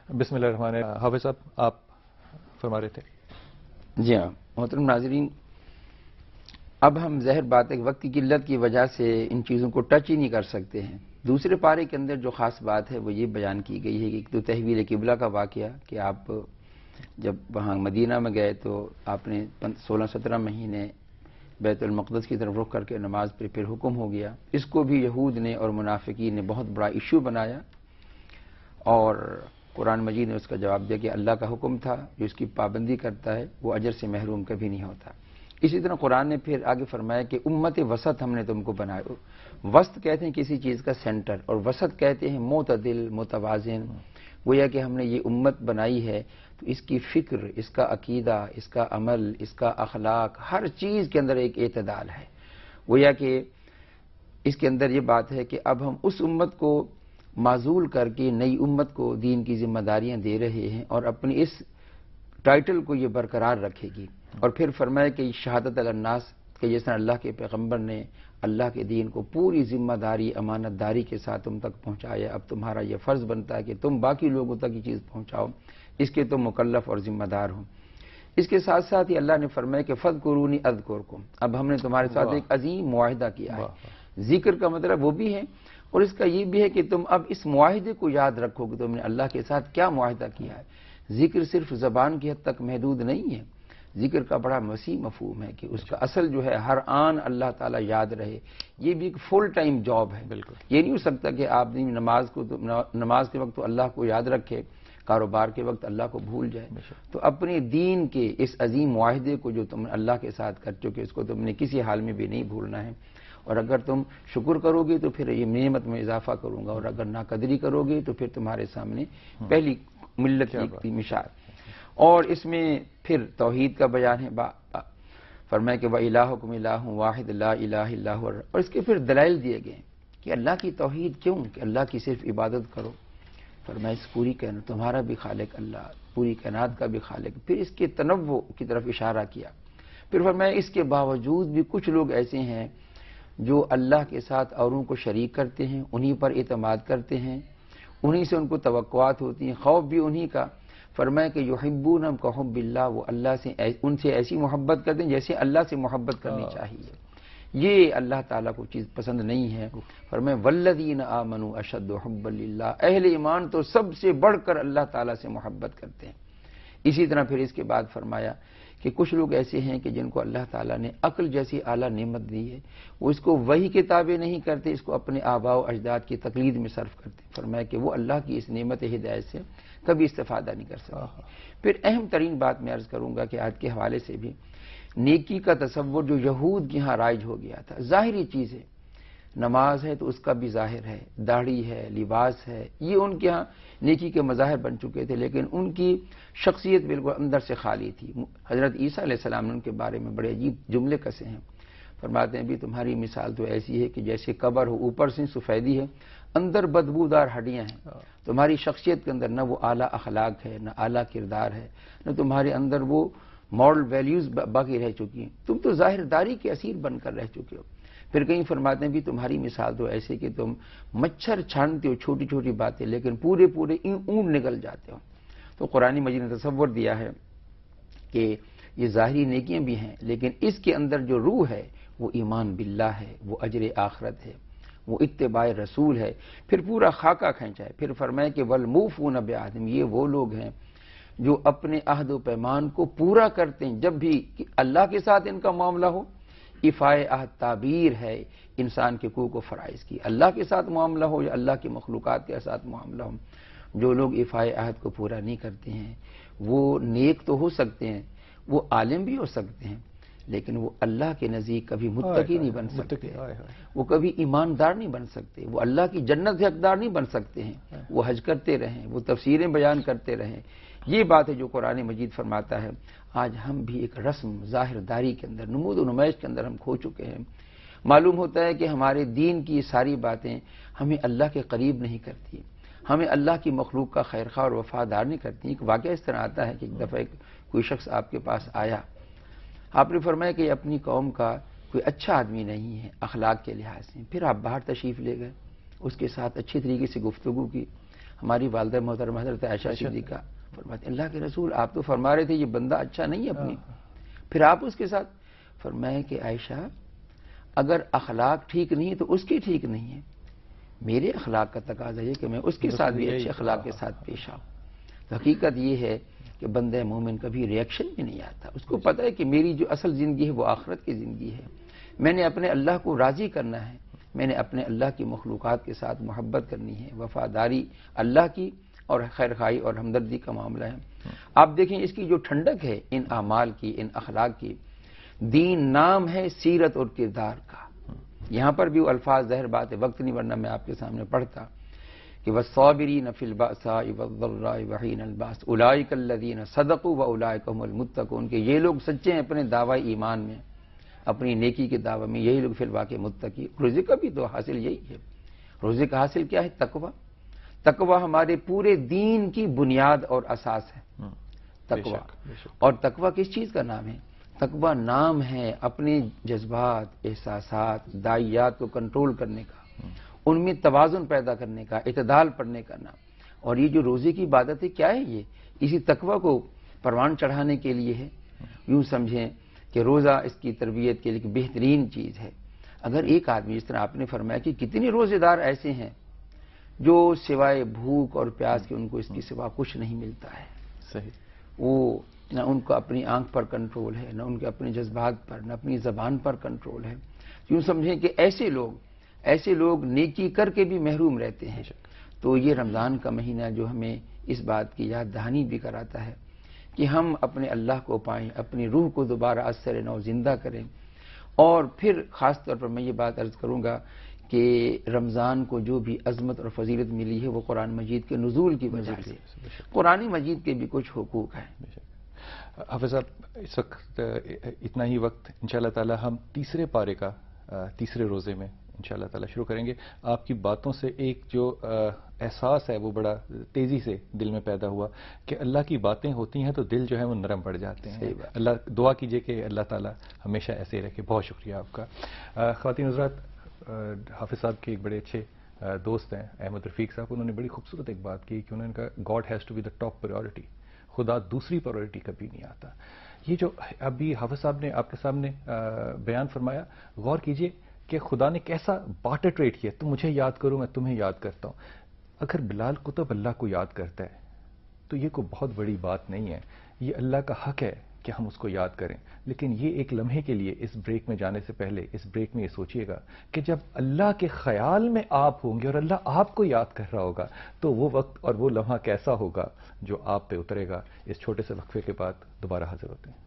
بسم اللہ الرحمن الرحیم. حافظ صاحب آپ فرما رہے تھے. جی ہاں محترم ناظرین، اب ہم ظاہر بات ہے وقت کی قلت کی وجہ سے ان چیزوں کو ٹچ ہی نہیں کر سکتے ہیں. دوسرے پارے کے اندر جو خاص بات ہے وہ یہ بیان کی گئی ہے کہ ایک تو تحویل قبلہ کا واقعہ کہ آپ جب وہاں مدینہ میں گئے تو آپ نے 16-17 مہینے بیت المقدس کی طرف رخ کر کے نماز پھر حکم ہو گیا. اس کو بھی یہود نے اور منافقین نے بہت بڑا ایشو بنایا اور قرآن مجید نے اس کا جواب دیا کہ اللہ کا حکم تھا، جو اس کی پابندی کرتا ہے وہ اجر سے محروم کبھی نہیں ہوتا. اسی طرح قرآن نے پھر آگے فرمایا کہ امت وسط ہم نے تم کو بنایا. وسط کہتے ہیں کسی چیز کا سینٹر، اور وسط کہتے ہیں معتدل متوازن. گویا کہ ہم نے یہ امت بنائی ہے تو اس کی فکر، اس کا عقیدہ، اس کا عمل، اس کا اخلاق، ہر چیز کے اندر ایک اعتدال ہے. گویا کہ اس کے اندر یہ بات ہے کہ اب ہم اس امت کو معزول کر کے نئی امت کو دین کی ذمہ داریاں دے رہے ہیں اور اپنی اس ٹائٹل کو یہ برقرار رکھے گی. اور پھر فرمایا کہ شہادت علی الناس کہ جس طرح اللہ کے پیغمبر نے اللہ کے دین کو پوری ذمہ داری امانت داری کے ساتھ تم تک پہنچایا، اب تمہارا یہ فرض بنتا ہے کہ تم باقی لوگوں تک یہ چیز پہنچاؤ، اس کے تم مکلف اور ذمہ دار ہو. اس کے ساتھ ساتھ ہی اللہ نے فرمایا کہ فاذکرونی اذکرکم، اب ہم نے تمہارے ساتھ ایک عظیم معاہدہ کیا ہے. ذکر کا مطلب وہ بھی ہے اور اس کا یہ بھی ہے کہ تم اب اس معاہدے کو یاد رکھو کہ تم نے اللہ کے ساتھ کیا معاہدہ کیا ہے. ذکر صرف زبان کی حد تک محدود نہیں ہے، ذکر کا بڑا وسیع مفہوم ہے کہ اس کا اصل جو ہے ہر آن اللہ تعالیٰ یاد رہے. یہ بھی ایک فل ٹائم جاب ہے. بالکل یہ نہیں ہو سکتا کہ آپ نماز کے وقت تو اللہ کو یاد رکھے، کاروبار کے وقت اللہ کو بھول جائے. تو اپنے دین کے اس عظیم معاہدے کو جو تم نے اللہ کے ساتھ کر چکے اس کو تم نے کسی حال میں بھی نہیں بھولنا ہے. اور اگر تم شکر کرو گے تو پھر یہ نعمت میں اضافہ کروں گا، اور اگر ناقدری کرو گے تو پھر تمہارے سامنے پہلی ملت کی مثال. اور اس میں پھر توحید کا بیان ہے. فرمایا کہ وَإِلَٰهُكُمْ إِلَٰهٌ وَاحِدٌ لَا إِلَٰهَ إِلَّا هُوَ، اور اس کے پھر دلائل دیے گئے کہ اللہ کی توحید کیوں، کہ اللہ کی صرف عبادت کرو. فرمایا اس پوری کائنات تمہارا بھی خالق اللہ، پوری کائنات کا بھی خالق. پھر اس کے تنوع کی طرف اشارہ کیا. پھر فرمایا اس کے باوجود بھی کچھ لوگ ایسے ہیں جو اللہ کے ساتھ اوروں کو شریک کرتے ہیں، انہی پر اعتماد کرتے ہیں، انہی سے ان کو توقعات ہوتی ہیں، خوف بھی انہی کا. فرمایا کہ یحبونہم کحب اللہ، وہ اللہ سے ان سے ایسی محبت کرتے ہیں جیسے اللہ سے محبت کرنی چاہیے. یہ اللہ تعالیٰ کو چیز پسند نہیں ہے. فرمایا والذین آمنوا اشد حبا للہ، اہل ایمان تو سب سے بڑھ کر اللہ تعالیٰ سے محبت کرتے ہیں. اسی طرح پھر اس کے بعد فرمایا کہ کچھ لوگ ایسے ہیں کہ جن کو اللہ تعالیٰ نے عقل جیسی اعلیٰ نعمت دی ہے، وہ اس کو وحی کے تابع نہیں کرتے، اس کو اپنے آباء و اجداد کی تقلید میں صرف کرتے. فرمایا کہ وہ اللہ کی اس نعمت ہدایت سے کبھی استفادہ نہیں کر سکتے. پھر اہم ترین بات میں عرض کروں گا کہ آج کے حوالے سے بھی نیکی کا تصور جو یہود کے ہاں رائج ہو گیا تھا، ظاہری چیز ہے، نماز ہے تو اس کا بھی ظاہر ہے، داڑھی ہے، لباس ہے، یہ ان کے ہاں نیکی کے مظاہر بن چکے تھے، لیکن ان کی شخصیت بالکل اندر سے خالی تھی. حضرت عیسیٰ علیہ السلام نے ان کے بارے میں بڑے عجیب جملے کسے ہیں. فرماتے ہیں بھی تمہاری مثال تو ایسی ہے کہ جیسے قبر ہو، اوپر سے سفیدی ہے، اندر بدبودار ہڈیاں ہیں. تمہاری شخصیت کے اندر نہ وہ اعلیٰ اخلاق ہے، نہ اعلیٰ کردار ہے، نہ تمہارے اندر وہ مورل ویلیوز باقی رہ چکی ہیں. تم تو ظاہر داری کے اسیر بن کر رہ چکے ہو. پھر کہیں فرماتے ہیں بھی تمہاری مثال تو ایسے کہ تم مچھر چھانتے ہو چھوٹی چھوٹی باتیں، لیکن پورے اونٹ نکل جاتے ہو. تو قرآن مجید نے تصور دیا ہے کہ یہ ظاہری نیکیاں بھی ہیں، لیکن اس کے اندر جو روح ہے وہ ایمان باللہ ہے، وہ اجر آخرت ہے، وہ اتباع رسول ہے. پھر پورا خاکہ کھینچا ہے. پھر فرمائے کہ والموفون بعہدہم، یہ وہ لوگ ہیں جو اپنے عہد و پیمان کو پورا کرتے ہیں. جب بھی اللہ کے ساتھ ان کا معاملہ ہو، ایفائے عہد تعبیر ہے انسان کے حقوق و فرائض کی. اللہ کے ساتھ معاملہ ہو یا اللہ کی مخلوقات کے ساتھ معاملہ ہو، جو لوگ ایفائے عہد کو پورا نہیں کرتے ہیں وہ نیک تو ہو سکتے ہیں، وہ عالم بھی ہو سکتے ہیں، لیکن وہ اللہ کے نزدیک کبھی متقی نہیں بن سکتے، وہ کبھی ایماندار نہیں بن سکتے، وہ اللہ کی جنت کے حقدار نہیں بن سکتے ہیں. وہ حج کرتے رہیں، وہ تفسیریں بیان کرتے رہیں. یہ بات ہے جو قرآن مجید فرماتا ہے. آج ہم بھی ایک رسم ظاہر داری کے اندر، نمود و نمائش کے اندر ہم کھو چکے ہیں. معلوم ہوتا ہے کہ ہمارے دین کی ساری باتیں ہمیں اللہ کے قریب نہیں کرتی، ہمیں اللہ کی مخلوق کا خیرخواہ اور وفادار نہیں کرتی. ایک واقعہ اس طرح آتا ہے کہ ایک دفعہ کوئی شخص آپ کے پاس آیا، آپ نے فرمایا کہ اپنی قوم کا کوئی اچھا آدمی نہیں ہے اخلاق کے لحاظ سے. پھر آپ باہر تشریف لے گئے، اس کے ساتھ اچھی طریقے سے گفتگو کی. ہماری والدہ محترمہ حضرت عائشہ صدیقہ فرماتے اللہ کے رسول آپ تو فرما رہے تھے یہ بندہ اچھا نہیں ہے اپنی، پھر آپ اس کے ساتھ فرمائے کہ عائشہ اگر اخلاق ٹھیک نہیں ہے تو اس کی ٹھیک نہیں ہے، میرے اخلاق کا تقاضا ہے کہ میں اس کے ساتھ بھی اچھے اخلاق کے ساتھ پیش آؤں۔ تو حقیقت یہ ہے کہ بندہ مومن کبھی ریئیکشن میں نہیں آتا، اس کو پتہ ہے کہ میری جو اصل زندگی ہے وہ آخرت کی زندگی ہے، میں نے اپنے اللہ کو راضی کرنا ہے، میں نے اپنے اللہ کی مخلوقات کے ساتھ محبت کرنی ہے، وفاداری اللہ کی اور خیر خواہی اور ہمدردی کا معاملہ ہے۔ آپ دیکھیں اس کی جو ٹھنڈک ہے ان اعمال کی، ان اخلاق کی، دین نام ہے سیرت اور کردار کا۔ یہاں پر بھی وہ الفاظ ظاہر بات ہے وقت نہیں ورنہ میں آپ کے سامنے پڑھتا کہ والصابرین فی البأساء والضراء وحین الباس اولئک الذین صدقوا واولئک هم المتقون، کہ یہ لوگ سچے ہیں اپنے دعوی ایمان میں، اپنی نیکی کے دعوی میں، یہی لوگ فی الواقع متقی۔ روزے کا بھی تو حاصل یہی ہے، روزے کا حاصل کیا ہے؟ تقوی۔ تقوی ہمارے پورے دین کی بنیاد اور اساس ہے تقوی۔ اور تقوی کس چیز کا نام ہے؟ تقوی نام ہے اپنے جذبات، احساسات، داعیات کو کنٹرول کرنے کا، ان میں توازن پیدا کرنے کا، اعتدال پڑھنے کا نام۔ اور یہ جو روزے کی عبادت ہے کیا ہے؟ یہ اسی تقوی کو پروان چڑھانے کے لیے ہے۔ یوں سمجھیں کہ روزہ اس کی تربیت کے لیے ایک بہترین چیز ہے۔ اگر ایک آدمی، جس طرح آپ نے فرمایا کہ کتنے روزے دار ایسے ہیں جو سوائے بھوک اور پیاس کے ان کو اس کی سوا کچھ نہیں ملتا ہے، صحیح، وہ نہ ان کو اپنی آنکھ پر کنٹرول ہے، نہ ان کے اپنے جذبات پر، نہ اپنی زبان پر کنٹرول ہے۔ یوں سمجھیں کہ ایسے لوگ نیکی کر کے بھی محروم رہتے ہیں۔ تو یہ رمضان کا مہینہ جو ہمیں اس بات کی یاد دہانی بھی کراتا ہے کہ ہم اپنے اللہ کو پائیں، اپنی روح کو دوبارہ از سر نو زندہ کریں۔ اور پھر خاص طور پر میں یہ بات عرض کروں گا کہ رمضان کو جو بھی عظمت اور فضیلت ملی ہے وہ قرآن مجید کے نزول کی وجہ سے، قرآن مجید کے بھی کچھ حقوق ہیں۔ حافظ صاحب اس وقت اتنا ہی وقت انشاءاللہ تعالی ہم تیسرے پارے کا تیسرے روزے میں انشاءاللہ تعالی شروع کریں گے۔ آپ کی باتوں سے ایک جو احساس ہے وہ بڑا تیزی سے دل میں پیدا ہوا کہ اللہ کی باتیں ہوتی ہیں تو دل جو ہے وہ نرم پڑ جاتے ہیں۔ اللہ دعا کیجئے کہ اللہ تعالی ہمیشہ ایسے ہی رکھے۔ بہت شکریہ آپ کا۔ خواتین حضرات، حافظ صاحب کے ایک بڑے اچھے دوست ہیں احمد رفیق صاحب، انہوں نے بڑی خوبصورت ایک بات کی کہ انہوں نے کہا God has to be the top priority, خدا دوسری پرائیورٹی کبھی نہیں آتا۔ یہ جو ابھی حافظ صاحب نے آپ کے سامنے بیان فرمایا، غور کیجئے کہ خدا نے کیسا بارٹر ٹریڈ کیا، تم مجھے یاد کرو میں تمہیں یاد کرتا ہوں۔ اگر بلال کتب اللہ کو یاد کرتا ہے تو یہ کوئی بہت بڑی بات نہیں ہے، یہ اللہ کا حق ہے کہ ہم اس کو یاد کریں۔ لیکن یہ ایک لمحے کے لیے اس بریک میں جانے سے پہلے اس بریک میں یہ سوچئے گا کہ جب اللہ کے خیال میں آپ ہوں گے اور اللہ آپ کو یاد کر رہا ہوگا تو وہ وقت اور وہ لمحہ کیسا ہوگا جو آپ پہ اترے گا۔ اس چھوٹے سے وقفے کے بعد دوبارہ حاضر ہوتے ہیں۔